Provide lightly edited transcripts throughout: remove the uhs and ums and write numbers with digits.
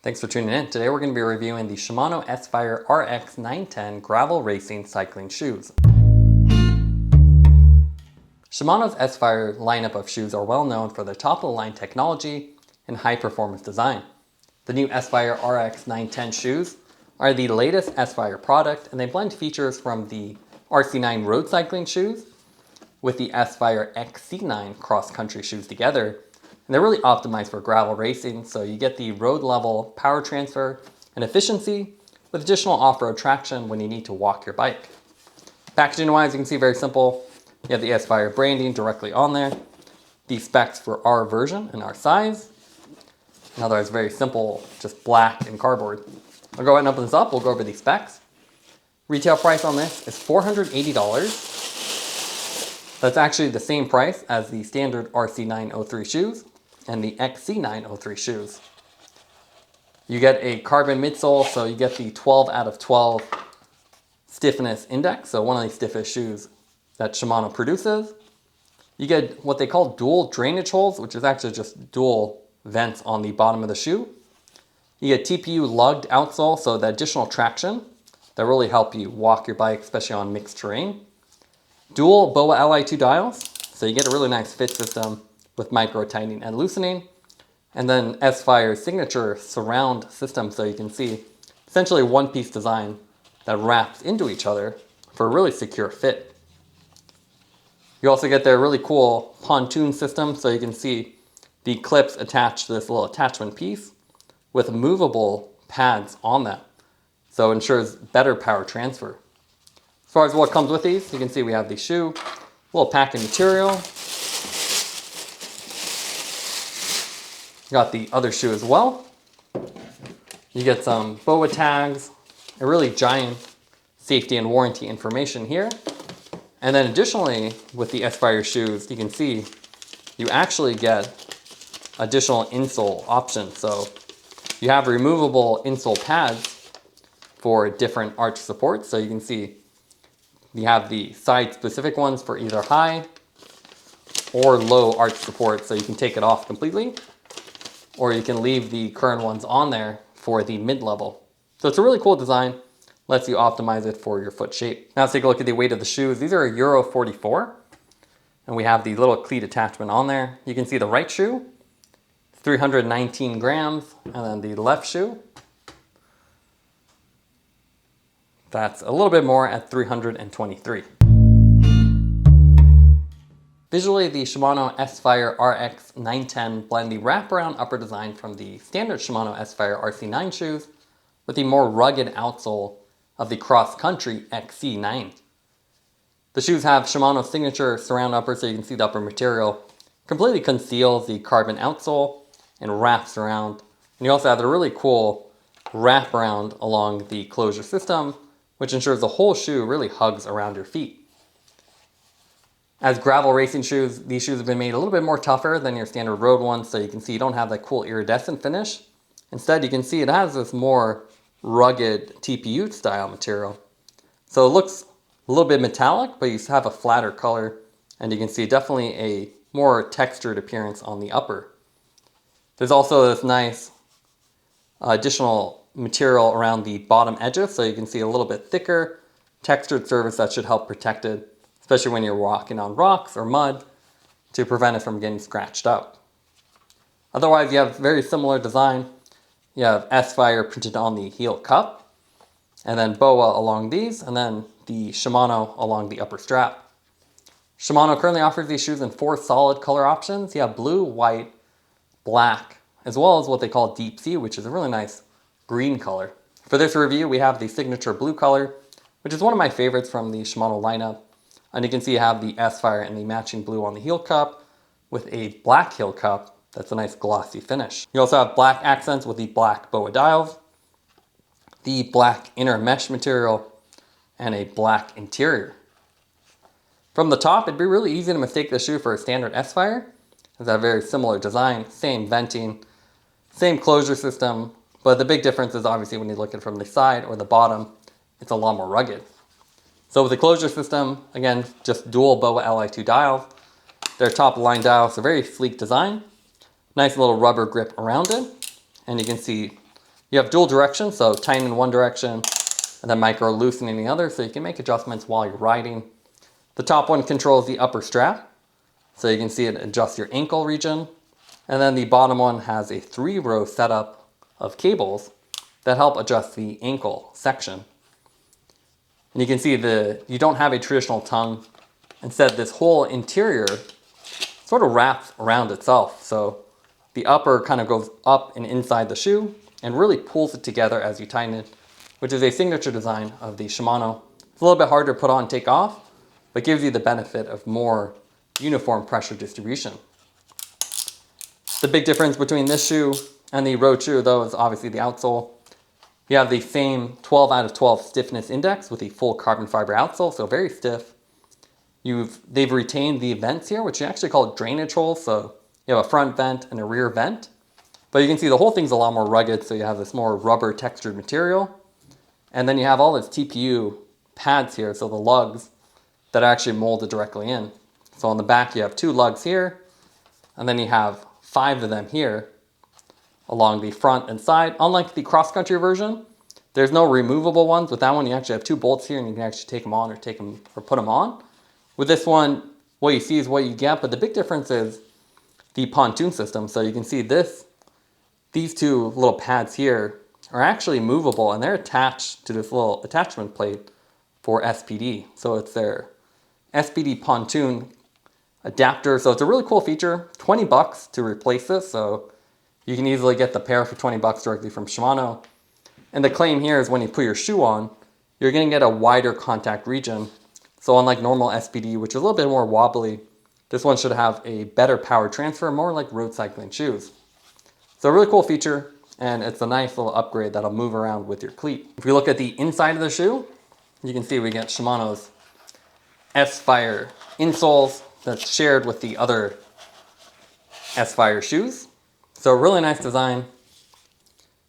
Thanks for tuning in. Today we're going to be reviewing the Shimano S-PHYRE RX910 gravel racing cycling shoes. Shimano's S-PHYRE lineup of shoes are well known for their top-of-the-line technology and high-performance design. The new S-PHYRE RX910 shoes are the latest S-PHYRE product, and they blend features from the RC9 road cycling shoes with the S-PHYRE XC9 cross-country shoes together. And they're really optimized for gravel racing, so you get the road level power transfer and efficiency with additional off-road traction when you need to walk your bike. Packaging wise, you can see very simple. You have the S-PHYRE branding directly on there, the specs for our version and our size, and otherwise very simple, just black and cardboard. I'll go ahead and open this up, we'll go over the specs. Retail price on this is $480. That's actually the same price as the standard RC903 shoes and the XC903 shoes. You get a carbon midsole, so you get the 12 out of 12 stiffness index, so one of the stiffest shoes that Shimano produces. You get what they call dual drainage holes, which is actually just dual vents on the bottom of the shoe. You get TPU lugged outsole, so the additional traction that really help you walk your bike, especially on mixed terrain. Dual BOA Li2 Dials, so you get a really nice fit system with micro tightening and loosening. And then S-PHYRE signature surround system, so you can see essentially one piece design that wraps into each other for a really secure fit. You also get their really cool pontoon system, so you can see the clips attached to this little attachment piece with movable pads on that, so it ensures better power transfer. As far as what comes with these, you can see we have the shoe, little packing material. Got the other shoe as well. You get some BOA tags, a really giant safety and warranty information here. And then additionally, with the S-PHYRE shoes, you can see you actually get additional insole options. So you have removable insole pads for different arch supports. So you can see you have the side specific ones for either high or low arch support, so you can take it off completely, or you can leave the current ones on there for the mid-level. So it's a really cool design, lets you optimize it for your foot shape. Now let's take a look at the weight of the shoes. These are a Euro 44, and we have the little cleat attachment on there. You can see the right shoe, 319 grams, and then the left shoe, that's a little bit more at 323. Visually, the Shimano S-PHYRE RX910 blend the wraparound upper design from the standard Shimano S-PHYRE RC9 shoes with the more rugged outsole of the cross-country XC9. The shoes have Shimano's signature surround upper, so you can see the upper material completely conceals the carbon outsole and wraps around. And you also have the really cool wraparound along the closure system, which ensures the whole shoe really hugs around your feet. As gravel racing shoes, these shoes have been made a little bit more tougher than your standard road ones, so you can see you don't have that cool iridescent finish. Instead, you can see it has this more rugged TPU style material. So it looks a little bit metallic, but you have a flatter color, and you can see definitely a more textured appearance on the upper. There's also this nice additional material around the bottom edges, so you can see a little bit thicker textured surface that should help protect it, especially when you're walking on rocks or mud, to prevent it from getting scratched up. Otherwise, you have very similar design. You have S-PHYRE printed on the heel cup, and then BOA along these, and then the Shimano along the upper strap. Shimano currently offers these shoes in 4 solid color options. You have blue, white, black, as well as what they call deep sea, which is a really nice green color. For this review, we have the signature blue color, which is one of my favorites from the Shimano lineup. And you can see you have the S-PHYRE and the matching blue on the heel cup with a black heel cup. That's a nice glossy finish. You also have black accents with the black BOA dials, the black inner mesh material, and a black interior. From the top, it'd be really easy to mistake this shoe for a standard S-PHYRE. It's a very similar design, same venting, same closure system, but the big difference is obviously when you look at it from the side or the bottom, it's a lot more rugged. So with the closure system, again, just dual BOA Li2 dials. They're top line dials, a very sleek design. Nice little rubber grip around it. And you can see You have dual direction, so tighten in one direction and then micro loosen in the other, so you can make adjustments while you're riding. The top one controls the upper strap, so you can see it adjusts your ankle region. And then the bottom one has a 3-row setup of cables that help adjust the ankle section. And you can see you don't have a traditional tongue. Instead, this whole interior sort of wraps around itself. So the upper kind of goes up and inside the shoe and really pulls it together as you tighten it, which is a signature design of the Shimano. It's a little bit harder to put on and take off, but gives you the benefit of more uniform pressure distribution. The big difference between this shoe and the road shoe, though, is obviously the outsole. You have the same 12 out of 12 stiffness index with a full carbon fiber outsole, so very stiff. They've retained the vents here, which you actually call drainage holes, so you have a front vent and a rear vent. But you can see the whole thing's a lot more rugged, so you have this more rubber textured material. And then you have all this TPU pads here, so the lugs that are actually molded directly in. So on the back you have 2 lugs here, and then you have 5 of them here along the front and side. Unlike the cross-country version, there's no removable ones. With that one, you actually have 2 bolts here and you can actually take them on or put them on. With this one, what you see is what you get, but the big difference is the pontoon system. So you can see these 2 little pads here are actually movable and they're attached to this little attachment plate for SPD. So it's their SPD pontoon adapter. So it's a really cool feature. 20 bucks to replace this. So you can easily get the pair for 20 bucks directly from Shimano. And the claim here is when you put your shoe on, you're going to get a wider contact region. So unlike normal SPD, which is a little bit more wobbly, this one should have a better power transfer, more like road cycling shoes. So a really cool feature, and it's a nice little upgrade that'll move around with your cleat. If we look at the inside of the shoe, you can see we get Shimano's S-PHYRE insoles that's shared with the other S-PHYRE shoes. So really nice design.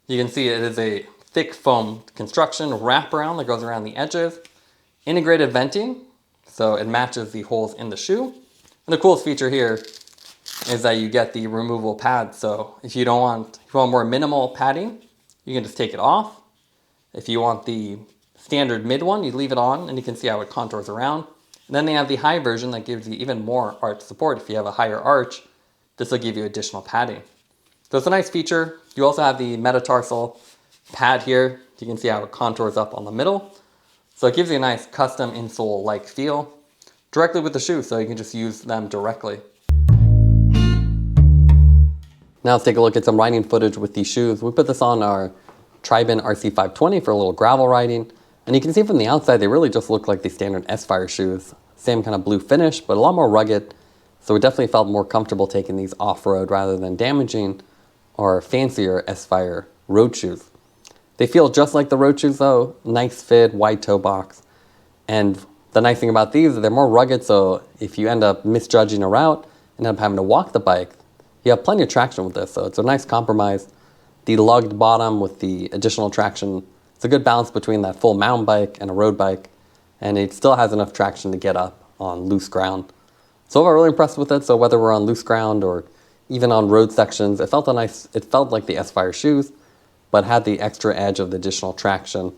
You can see it is a thick foam construction wraparound that goes around the edges. Integrated venting, so it matches the holes in the shoe. And the coolest feature here is that you get the removable pad. So if you want more minimal padding, you can just take it off. If you want the standard mid one, you leave it on and you can see how it contours around. And then they have the high version that gives you even more arch support. If you have a higher arch, this will give you additional padding. So it's a nice feature. You also have the metatarsal pad here. You can see how it contours up on the middle. So it gives you a nice custom insole-like feel directly with the shoe, so you can just use them directly. Now let's take a look at some riding footage with these shoes. We put this on our Triban RC520 for a little gravel riding. And you can see from the outside, they really just look like the standard S-PHYRE shoes. Same kind of blue finish, but a lot more rugged. So we definitely felt more comfortable taking these off-road rather than damaging our fancier S-PHYRE road shoes. They feel just like the road shoes though, nice fit, wide toe box. And the nice thing about these is they're more rugged, so if you end up misjudging a route and end up having to walk the bike, you have plenty of traction with this, so it's a nice compromise. The lugged bottom with the additional traction, it's a good balance between that full mountain bike and a road bike, and it still has enough traction to get up on loose ground. So I'm really impressed with it, so whether we're on loose ground or even on road sections, it felt like the S-PHYRE shoes, but had the extra edge of the additional traction.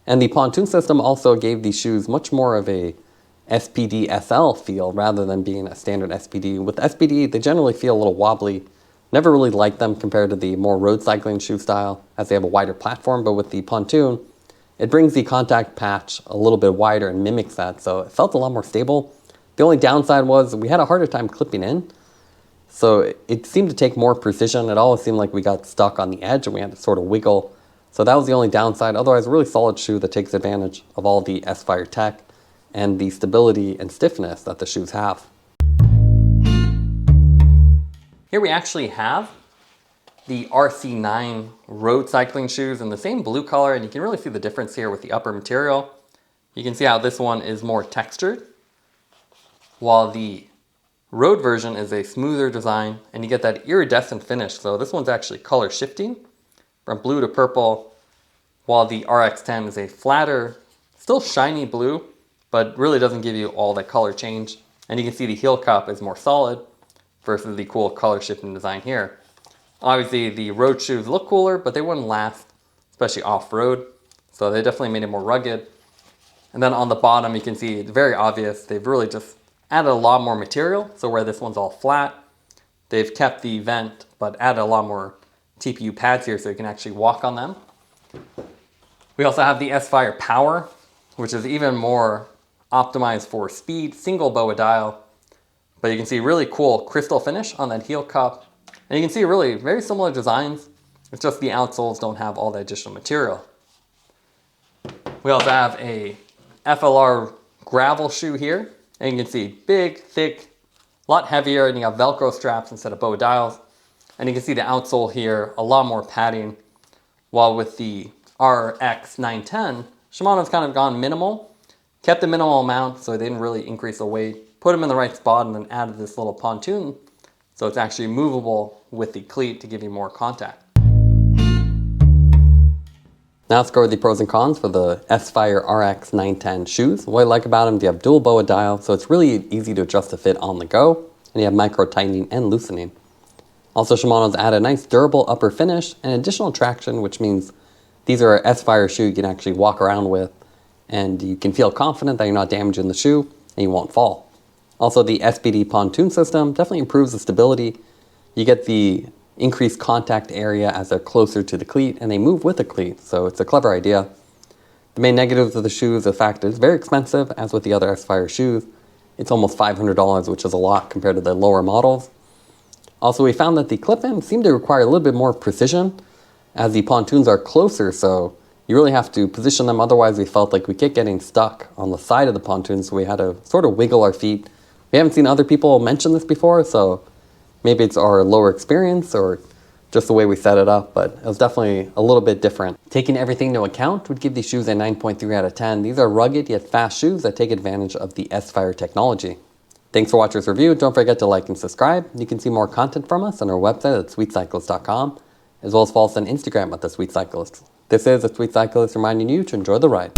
And the pontoon system also gave these shoes much more of a SPD SL feel rather than being a standard SPD. With SPD, they generally feel a little wobbly. Never really liked them compared to the more road cycling shoe style as they have a wider platform, but with the pontoon, it brings the contact patch a little bit wider and mimics that, so it felt a lot more stable. The only downside was we had a harder time clipping in, so it seemed to take more precision. It always seemed like we got stuck on the edge and we had to sort of wiggle. So that was the only downside. Otherwise, a really solid shoe that takes advantage of all the S-PHYRE tech and the stability and stiffness that the shoes have. Here we actually have the RC9 road cycling shoes in the same blue color, and you can really see the difference here with the upper material. You can see how this one is more textured, while the road version is a smoother design, and you get that iridescent finish. So this one's actually color shifting from blue to purple, while the RX10 is a flatter, still shiny blue, but really doesn't give you all that color change. And you can see the heel cup is more solid versus the cool color shifting design here. Obviously the road shoes look cooler, but they wouldn't last especially off-road. So they definitely made it more rugged. And then on the bottom, you can see it's very obvious. They've really just added a lot more material. So where this one's all flat, they've kept the vent, but added a lot more TPU pads here so you can actually walk on them. We also have the S-PHYRE Power, which is even more optimized for speed, single BOA dial. But you can see really cool crystal finish on that heel cup. And you can see really very similar designs. It's just the outsoles don't have all the additional material. We also have a FLR gravel shoe here. And you can see big, thick, a lot heavier, and you have Velcro straps instead of BOA dials. And you can see the outsole here, a lot more padding. While with the RX910, Shimano's kind of gone minimal. Kept the minimal amount so they didn't really increase the weight. Put them in the right spot and then added this little pontoon. So it's actually movable with the cleat to give you more contact. Now let's go over the pros and cons for the S-PHYRE RX910 shoes. What I like about them, they have dual BOA dial, so it's really easy to adjust the fit on the go. And you have micro tightening and loosening. Also, Shimano's added a nice durable upper finish and additional traction, which means these are an S-PHYRE shoe you can actually walk around with, and you can feel confident that you're not damaging the shoe and you won't fall. Also, the SPD pontoon system definitely improves the stability. You get the increased contact area as they're closer to the cleat, and they move with the cleat, so it's a clever idea. The main negatives of the shoe is the fact that it's very expensive, as with the other S-PHYRE shoes. It's almost $500, which is a lot compared to the lower models. Also, we found that the clip-ins seem to require a little bit more precision, as the pontoons are closer, so you really have to position them. Otherwise, we felt like we kept getting stuck on the side of the pontoon, so we had to sort of wiggle our feet. We haven't seen other people mention this before, so maybe it's our lower experience or just the way we set it up, but it was definitely a little bit different. Taking everything into account would give these shoes a 9.3 out of 10. These are rugged yet fast shoes that take advantage of the S-PHYRE technology. Thanks for watching this review. Don't forget to like and subscribe. You can see more content from us on our website at sweetcyclist.com, as well as follow us on Instagram at The Sweet Cyclist. This is The Sweet Cyclist reminding you to enjoy the ride.